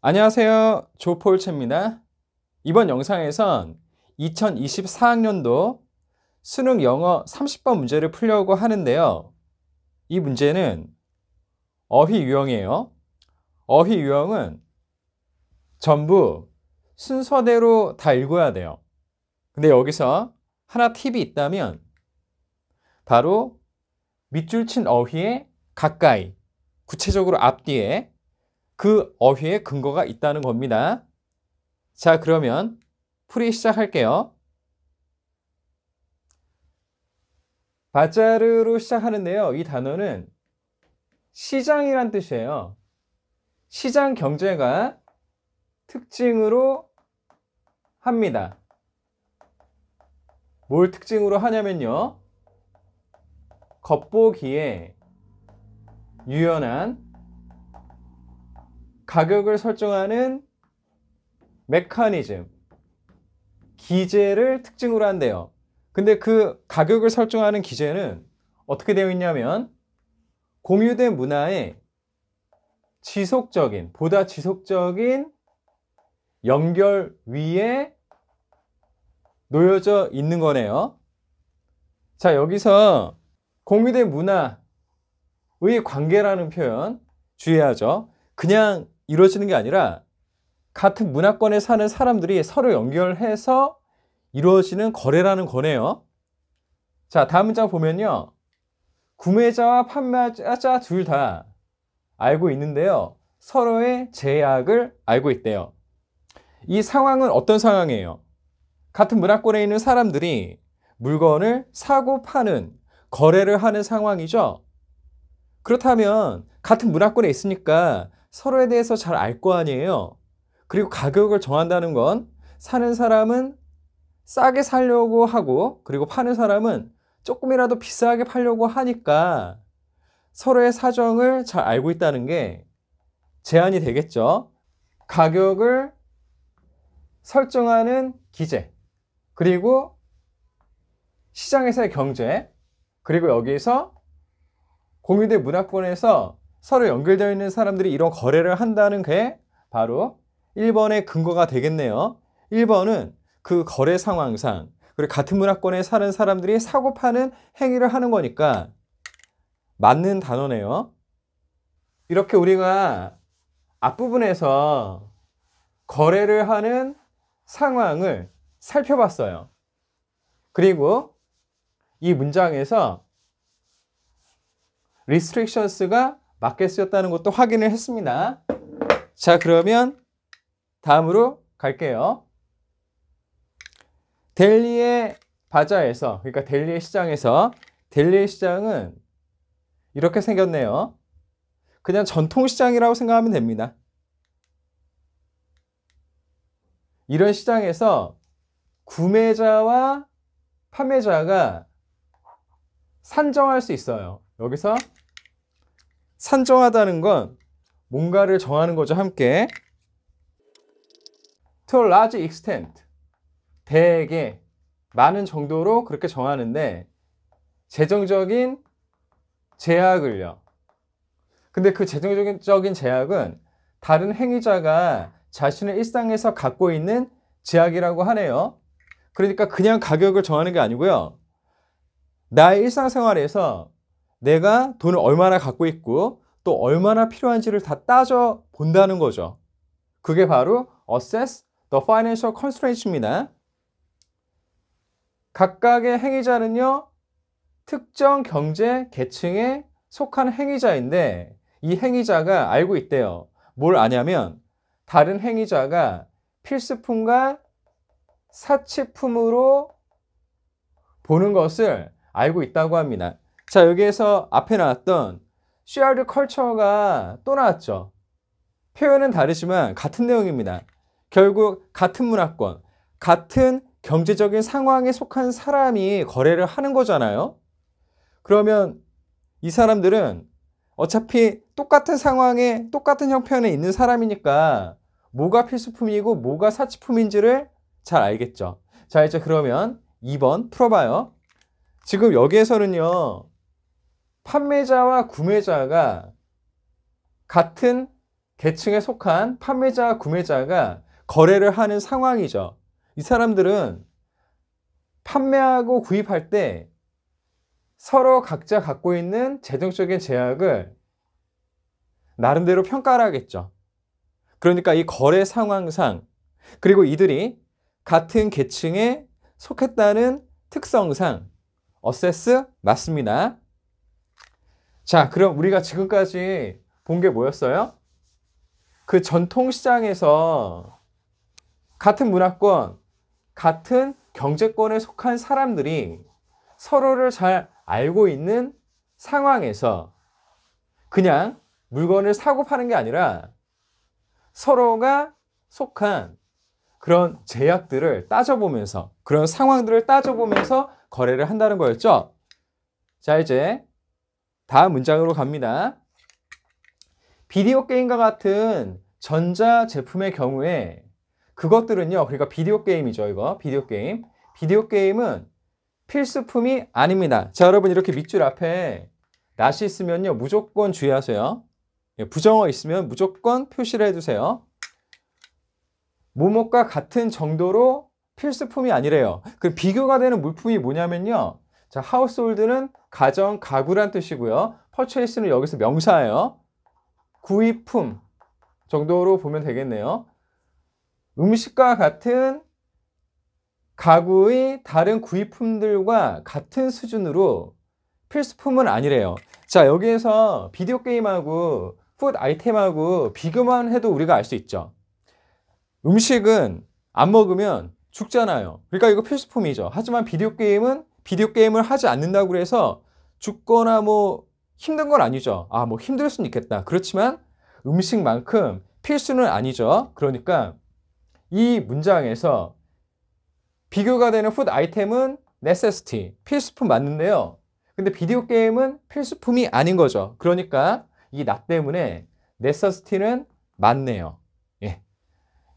안녕하세요. 조폴체입니다. 이번 영상에선 2024학년도 수능 영어 30번 문제를 풀려고 하는데요. 이 문제는 어휘 유형이에요. 어휘 유형은 전부 순서대로 다 읽어야 돼요. 근데 여기서 하나 팁이 있다면 바로 밑줄 친 어휘의 가까이, 구체적으로 앞뒤에 그 어휘의 근거가 있다는 겁니다. 자, 그러면 풀이 시작할게요. 바자르로 시작하는데요. 이 단어는 시장이란 뜻이에요. 시장 경제가 특징으로 합니다. 뭘 특징으로 하냐면요. 겉보기에 유연한 가격을 설정하는 메커니즘, 기제를 특징으로 한대요. 근데 그 가격을 설정하는 기제는 어떻게 되어 있냐면 공유된 문화의 지속적인, 보다 지속적인 연결 위에 놓여져 있는 거네요. 자, 여기서 공유된 문화의 관계라는 표현 주의하죠. 그냥 이루어지는 게 아니라 같은 문화권에 사는 사람들이 서로 연결해서 이루어지는 거래라는 거네요. 자, 다음 문장 보면요. 구매자와 판매자 둘 다 알고 있는데요. 서로의 제약을 알고 있대요. 이 상황은 어떤 상황이에요? 같은 문화권에 있는 사람들이 물건을 사고 파는, 거래를 하는 상황이죠. 그렇다면 같은 문화권에 있으니까 서로에 대해서 잘 알 거 아니에요. 그리고 가격을 정한다는 건 사는 사람은 싸게 살려고 하고, 그리고 파는 사람은 조금이라도 비싸게 팔려고 하니까 서로의 사정을 잘 알고 있다는 게 제한이 되겠죠. 가격을 설정하는 기제, 그리고 시장에서의 경제, 그리고 여기에서 공유된 문화권에서 서로 연결되어 있는 사람들이 이런 거래를 한다는 게 바로 1번의 근거가 되겠네요. 1번은 그 거래 상황상, 그리고 같은 문화권에 사는 사람들이 사고 파는 행위를 하는 거니까 맞는 단어네요. 이렇게 우리가 앞부분에서 거래를 하는 상황을 살펴봤어요. 그리고 이 문장에서 restrictions가 맞게 쓰였다는 것도 확인을 했습니다. 자, 그러면 다음으로 갈게요. 델리의 바자에서, 그러니까 델리의 시장에서, 델리의 시장은 이렇게 생겼네요. 그냥 전통시장이라고 생각하면 됩니다. 이런 시장에서 구매자와 판매자가 산정할 수 있어요. 여기서 산정하다는 건 뭔가를 정하는 거죠, 함께. To a large extent, 되게 많은 정도로 그렇게 정하는데 재정적인 제약을요. 근데 그 재정적인 제약은 다른 행위자가 자신의 일상에서 갖고 있는 제약이라고 하네요. 그러니까 그냥 가격을 정하는 게 아니고요. 나의 일상생활에서 내가 돈을 얼마나 갖고 있고 또 얼마나 필요한지를 다 따져 본다는 거죠. 그게 바로 assess the financial constraints입니다. 각각의 행위자는요, 특정 경제 계층에 속한 행위자인데 이 행위자가 알고 있대요. 뭘 아냐면 다른 행위자가 필수품과 사치품으로 보는 것을 알고 있다고 합니다. 자, 여기에서 앞에 나왔던 shared culture가 또 나왔죠. 표현은 다르지만 같은 내용입니다. 결국 같은 문화권, 같은 경제적인 상황에 속한 사람이 거래를 하는 거잖아요. 그러면 이 사람들은 어차피 똑같은 상황에 똑같은 형편에 있는 사람이니까 뭐가 필수품이고 뭐가 사치품인지를 잘 알겠죠. 자, 이제 그러면 2번 풀어봐요. 지금 여기에서는요, 판매자와 구매자가 같은 계층에 속한 판매자와 구매자가 거래를 하는 상황이죠. 이 사람들은 판매하고 구입할 때 서로 각자 갖고 있는 재정적인 제약을 나름대로 평가를 하겠죠. 그러니까 이 거래 상황상, 그리고 이들이 같은 계층에 속했다는 특성상 어세스 맞습니다. 자, 그럼 우리가 지금까지 본 게 뭐였어요? 그 전통시장에서 같은 문화권, 같은 경제권에 속한 사람들이 서로를 잘 알고 있는 상황에서 그냥 물건을 사고 파는 게 아니라 서로가 속한 그런 제약들을 따져보면서, 그런 상황들을 따져보면서 거래를 한다는 거였죠. 자, 이제 다음 문장으로 갑니다. 비디오 게임과 같은 전자 제품의 경우에 그것들은요, 그러니까 비디오 게임이죠, 이거. 비디오 게임. 비디오 게임은 필수품이 아닙니다. 자, 여러분 이렇게 밑줄 앞에 낫이 있으면요, 무조건 주의하세요. 부정어 있으면 무조건 표시를 해두세요. 뭐뭐과 같은 정도로 필수품이 아니래요. 그 비교가 되는 물품이 뭐냐면요. 자, 하우스홀드는 가정, 가구란 뜻이고요. 퍼체이스는 여기서 명사예요. 구입품 정도로 보면 되겠네요. 음식과 같은 가구의 다른 구입품들과 같은 수준으로 필수품은 아니래요. 자, 여기에서 비디오 게임하고 푸드 아이템하고 비교만 해도 우리가 알 수 있죠. 음식은 안 먹으면 죽잖아요. 그러니까 이거 필수품이죠. 하지만 비디오 게임은 비디오 게임을 하지 않는다고 해서 죽거나 뭐 힘든 건 아니죠. 아, 뭐 힘들 수는 있겠다. 그렇지만 음식만큼 필수는 아니죠. 그러니까 이 문장에서 비교가 되는 푸드 아이템은 necessity, 필수품 맞는데요. 근데 비디오 게임은 필수품이 아닌 거죠. 그러니까 이 not 때문에 necessity는 맞네요. 예.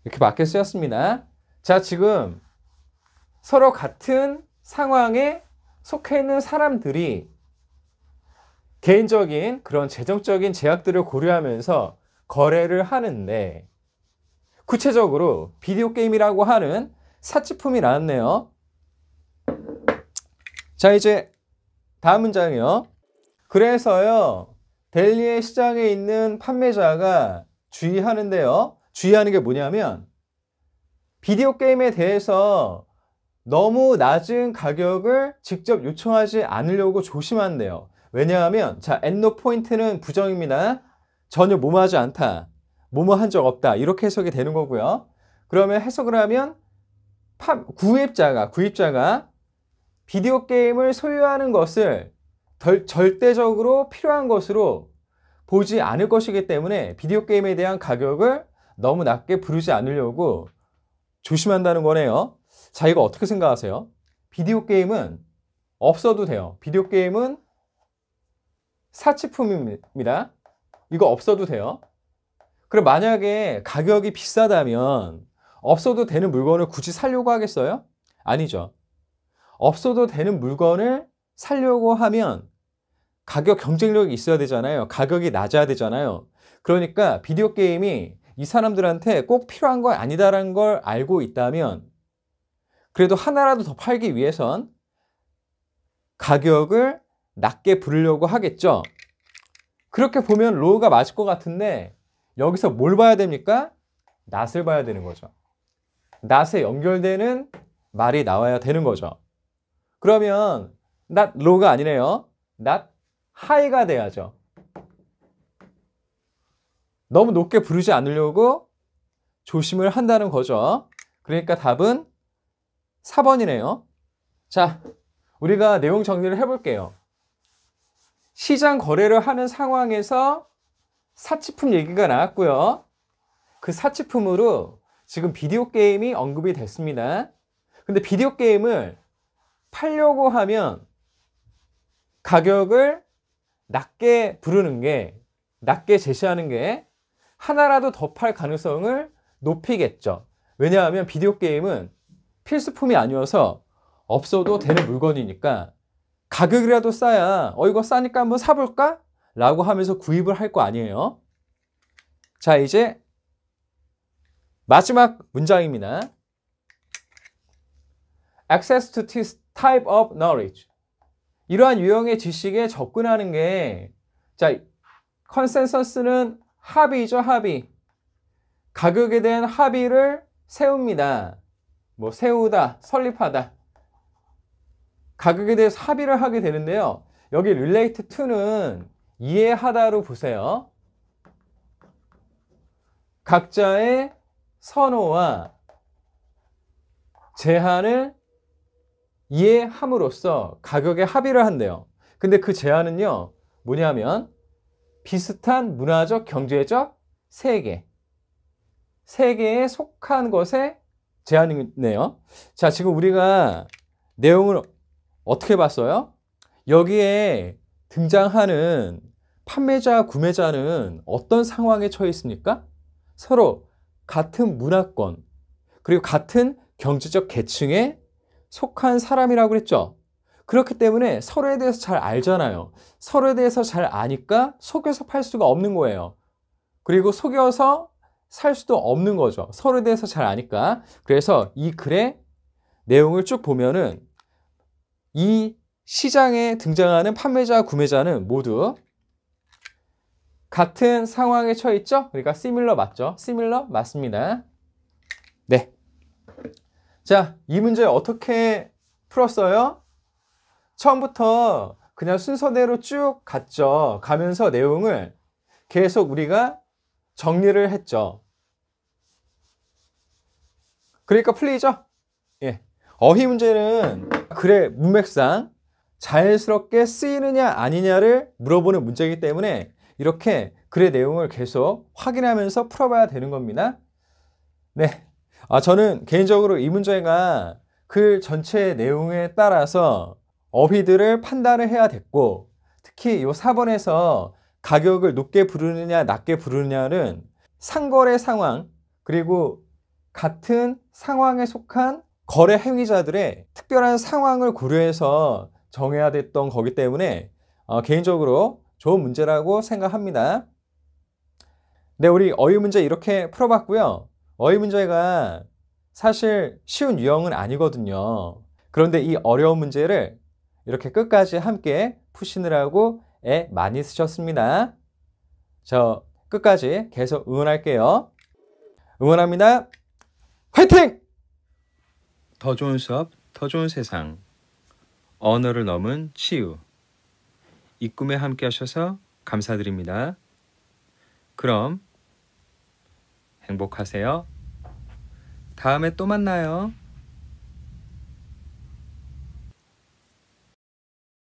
이렇게 맞게 쓰였습니다. 자, 지금 서로 같은 상황에 속해 있는 사람들이 개인적인 그런 재정적인 제약들을 고려하면서 거래를 하는데, 구체적으로 비디오 게임이라고 하는 사치품이 나왔네요. 자, 이제 다음 문장이요. 그래서요, 델리의 시장에 있는 판매자가 주의하는데요. 주의하는 게 뭐냐면, 비디오 게임에 대해서 너무 낮은 가격을 직접 요청하지 않으려고 조심한대요. 왜냐하면, 자, at no point는 부정입니다. 전혀 뭐뭐하지 않다, 뭐뭐 한 적 없다, 이렇게 해석이 되는 거고요. 그러면 해석을 하면 구입자가 비디오 게임을 소유하는 것을 절대적으로 필요한 것으로 보지 않을 것이기 때문에 비디오 게임에 대한 가격을 너무 낮게 부르지 않으려고 조심한다는 거네요. 자, 이거 어떻게 생각하세요? 비디오 게임은 없어도 돼요. 비디오 게임은 사치품입니다. 이거 없어도 돼요. 그럼 만약에 가격이 비싸다면 없어도 되는 물건을 굳이 사려고 하겠어요? 아니죠. 없어도 되는 물건을 사려고 하면 가격 경쟁력이 있어야 되잖아요. 가격이 낮아야 되잖아요. 그러니까 비디오 게임이 이 사람들한테 꼭 필요한 거 아니다라는 걸 알고 있다면 그래도 하나라도 더 팔기 위해선 가격을 낮게 부르려고 하겠죠. 그렇게 보면 로우가 맞을 것 같은데 여기서 뭘 봐야 됩니까? not을 봐야 되는 거죠. not에 연결되는 말이 나와야 되는 거죠. 그러면 not low가 아니네요. not high가 돼야죠. 너무 높게 부르지 않으려고 조심을 한다는 거죠. 그러니까 답은 4번이네요. 자, 우리가 내용 정리를 해볼게요. 시장 거래를 하는 상황에서 사치품 얘기가 나왔고요. 그 사치품으로 지금 비디오 게임이 언급이 됐습니다. 근데 비디오 게임을 팔려고 하면 가격을 낮게 부르는 게, 낮게 제시하는 게 하나라도 더 팔 가능성을 높이겠죠. 왜냐하면 비디오 게임은 필수품이 아니어서 없어도 되는 물건이니까 가격이라도 싸야 이거 싸니까 한번 사볼까? 라고 하면서 구입을 할 거 아니에요. 자, 이제 마지막 문장입니다. Access to this type of knowledge. 이러한 유형의 지식에 접근하는 게, 자, 컨센서스는 합의죠, 합의. 가격에 대한 합의를 세웁니다. 뭐 세우다, 설립하다. 가격에 대해서 합의를 하게 되는데요. 여기 relate to는 이해하다로 보세요. 각자의 선호와 제한을 이해함으로써 가격에 합의를 한대요. 근데 그 제한은요, 뭐냐면 비슷한 문화적, 경제적 세계. 세계에 속한 것에 제한이네요. 자, 지금 우리가 내용을 어떻게 봤어요? 여기에 등장하는 판매자, 구매자는 어떤 상황에 처해 있습니까? 서로 같은 문화권, 그리고 같은 경제적 계층에 속한 사람이라고 그랬죠. 그렇기 때문에 서로에 대해서 잘 알잖아요. 서로에 대해서 잘 아니까 속여서 팔 수가 없는 거예요. 그리고 속여서 살 수도 없는 거죠. 서로에 대해서 잘 아니까. 그래서 이 글의 내용을 쭉 보면은 이 시장에 등장하는 판매자, 구매자는 모두 같은 상황에 처해 있죠? 그러니까 similar 맞죠? similar 맞습니다. 네. 자, 이 문제 어떻게 풀었어요? 처음부터 그냥 순서대로 쭉 갔죠. 가면서 내용을 계속 우리가 정리를 했죠. 그러니까 풀리죠? 예. 어휘 문제는 글의 문맥상 자연스럽게 쓰이느냐 아니냐를 물어보는 문제이기 때문에 이렇게 글의 내용을 계속 확인하면서 풀어봐야 되는 겁니다. 네. 저는 개인적으로 이 문제가 글 전체의 내용에 따라서 어휘들을 판단을 해야 됐고, 특히 이 4번에서 가격을 높게 부르느냐 낮게 부르느냐는 상거래 상황, 그리고 같은 상황에 속한 거래 행위자들의 특별한 상황을 고려해서 정해야 됐던 거기 때문에 개인적으로 좋은 문제라고 생각합니다. 네, 우리 어휘 문제 이렇게 풀어봤고요. 어휘 문제가 사실 쉬운 유형은 아니거든요. 그런데 이 어려운 문제를 이렇게 끝까지 함께 푸시느라고 애 많이 쓰셨습니다. 저 끝까지 계속 응원할게요. 응원합니다. 화이팅! 더 좋은 수업, 더 좋은 세상. 언어를 넘은 치유. 이 꿈에 함께 하셔서 감사드립니다. 그럼 행복하세요. 다음에 또 만나요.